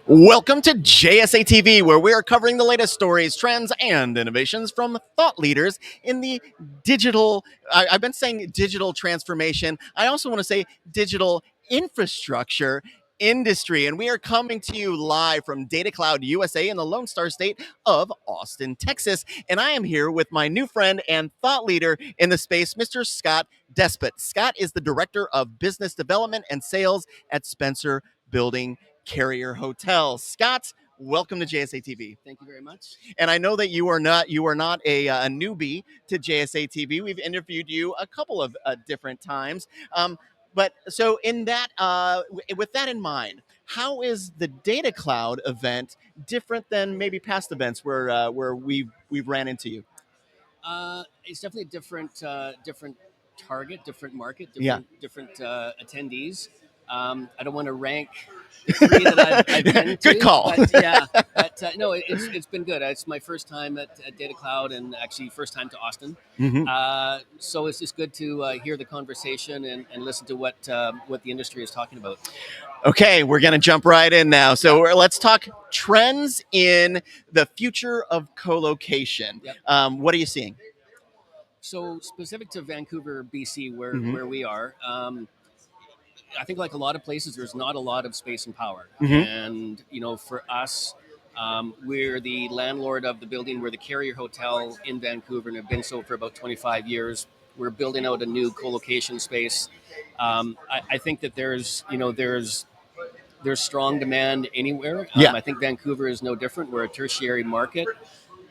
Welcome to JSA TV, where we are covering the latest stories, trends, and innovations from thought leaders in the digital. I've been saying digital transformation. I also want to say digital infrastructure industry. And we are coming to you live from Data Cloud USA in the Lone Star State of Austin, Texas. And I am here with my new friend and thought leader in the space, Mr. Scott Despot. Scott is the Director of Business Development and Sales at Spencer Building Carrier Hotel. Scott, welcome to JSA TV. Thank you very much. And I know that you are not a newbie to JSA TV. We've interviewed you a couple of different times. But so in that, with that in mind, how is the Data Cloud event different than maybe past events where we've ran into you? It's definitely a different target, different market, Yeah. different attendees. I don't want to rank the three that I've been to. Good call. But yeah, no, it's been good. It's my first time at Data Cloud and actually first time to Austin. Mhm. So it's just good to hear the conversation and listen to what the industry is talking about. Okay, we're going to jump right in now. So let's talk trends in the future of colocation. Yep. What are you seeing? So specific to Vancouver, BC, Mhm. where we are, I think like a lot of places, there's not a lot of space and power. Mhm. And for us, we're the landlord of the building. We're the Carrier Hotel in Vancouver, and have been so for about 25 years. We're building out a new co-location space. I think that there's strong demand anywhere. Yeah. I think Vancouver is no different. We're a tertiary market,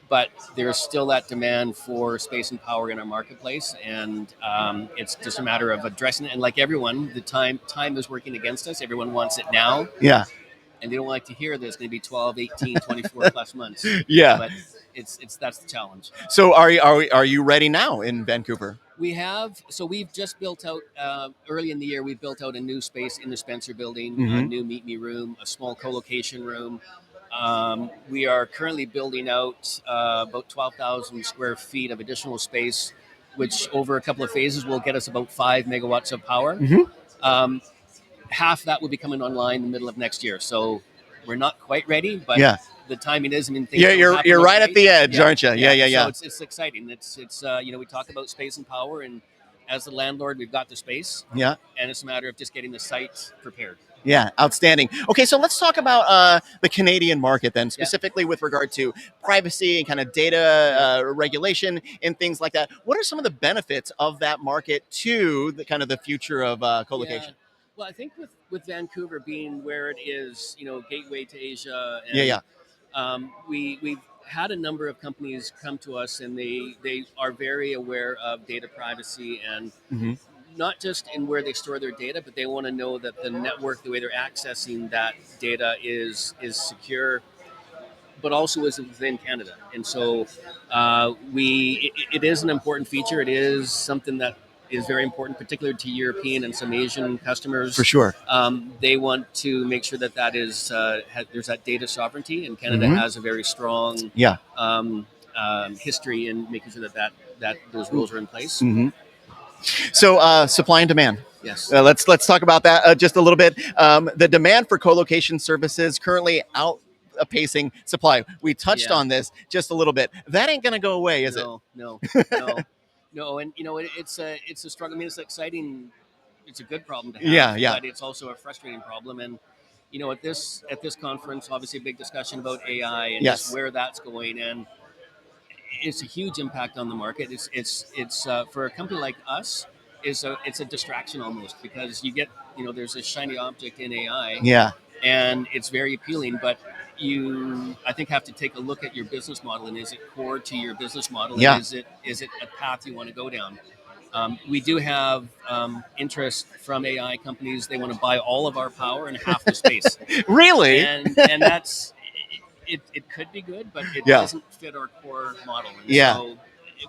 but there's still that demand for space and power in our marketplace, and it's just a matter of addressing it. And like everyone, the time is working against us. Everyone wants it now, Yeah. and they don't like to hear there's going to be 12, 18, 24 plus months. Yeah. But it's that's the challenge. So are you ready now in Vancouver? We've just built out early in the year. We built out a new space in the Spencer building, a Mhm. new meet me room, a small co-location room. We are currently building out about 12,000 square feet of additional space, which over a couple of phases will get us about 5 megawatts of power. Mhm. Um, Half that will be coming online in the middle of next year. So we're not quite ready, but Yeah. the timing is. I mean, things Yeah, don't you're happen you're right at overnight. the edge, Yeah, aren't you? Yeah, yeah, So yeah. it's exciting. It's we talk about space and power, and as the landlord, we've got the space, Yeah. and it's a matter of just getting the site prepared. Yeah, outstanding. Okay, so let's talk about the Canadian market then, Yeah. specifically with regard to privacy and kind of data Yeah. regulation and things like that. What are some of the benefits of that market to the kind of the future of Yeah. colocation? Well, I think with Vancouver being where it is, gateway to Asia, Yeah, and yeah, we've had a number of companies come to us, and they are very aware of data privacy, and hmm not just in where they store their data, but they want to know that the network, the way they're accessing that data, is secure, but also is within Canada. And so it is an important feature. It is something that is very important, particularly to European and some Asian for customers. sure. They want to make sure that is there's that data sovereignty, and Canada hmm has a very strong Yeah. history in making sure that those rules are in place. hmm So supply and demand. Yes. Let's talk about that just a little bit. The demand for co-location services currently outpacing supply. We touched Yeah. on this just a little bit. That ain't gonna go away, is it? No, and it's a struggle. I mean, it's exciting. It's a good problem to have, Yeah, yeah. but it's also a frustrating problem. And at this conference, obviously a big discussion about AI and just Yes. where that's going, and it's a huge impact on the market. It's for a company like us, it's a distraction almost, because there's a shiny object in AI, Yeah. and it's very appealing, but you, I think, have to take a look at your business model, and is it core to your business model, and Yeah. is it a path you want to go down? We do have interest from AI companies. They want to buy all of our power and half the space, Really? and that's it. It could be good, but it Yeah. doesn't fit our core model. And Yeah. so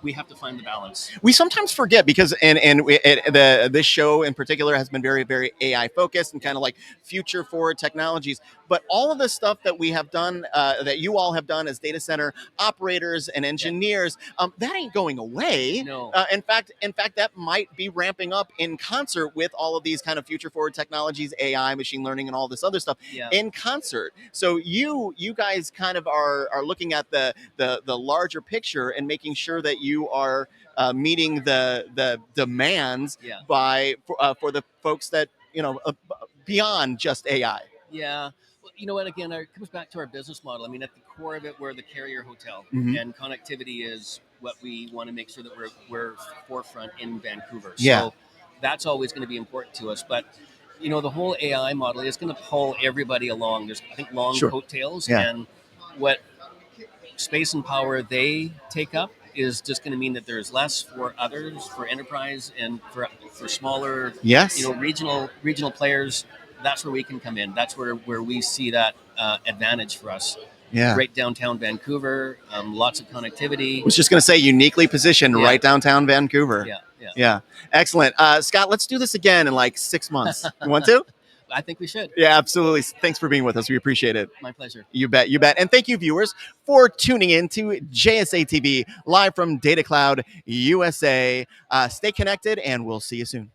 we have to find the balance. We sometimes forget because this show in particular has been very AI focused and kind of like future forward technologies. But all of the stuff that we have done, that you all have done as data center operators and engineers, that ain't going away. No. In fact, that might be ramping up in concert with all of these kind of future forward technologies, AI, machine learning, and all this other stuff Yeah. in concert. So you guys kind of are looking at the larger picture and making sure that you are meeting the demands Yeah. for the folks that beyond just AI. Yeah. Well, you know what? Again, it comes back to our business model. I mean, at the core of it, we're the carrier hotel, Mhm. and connectivity is what we want to make sure that we're forefront in Vancouver. Yeah. So that's always going to be important to us. But the whole AI model is going to pull everybody along. There's, I think, long Sure. coattails, Yeah. and what space and power they take up is just going to mean that there's less for others, for enterprise, and for smaller, Yes. regional players. That's where we can come in. That's where we see that advantage for us. Yeah. Right downtown Vancouver, lots of connectivity. I was just going to say uniquely positioned Yeah. right downtown Vancouver. Yeah, yeah. Yeah. Excellent. Scott, let's do this again in like 6 months. You want to? I think we should. Yeah, absolutely. Thanks for being with us. We appreciate it. My pleasure. You bet. You bet. And thank you, viewers, for tuning in to JSA TV live from Data Cloud USA. Stay connected, and we'll see you soon.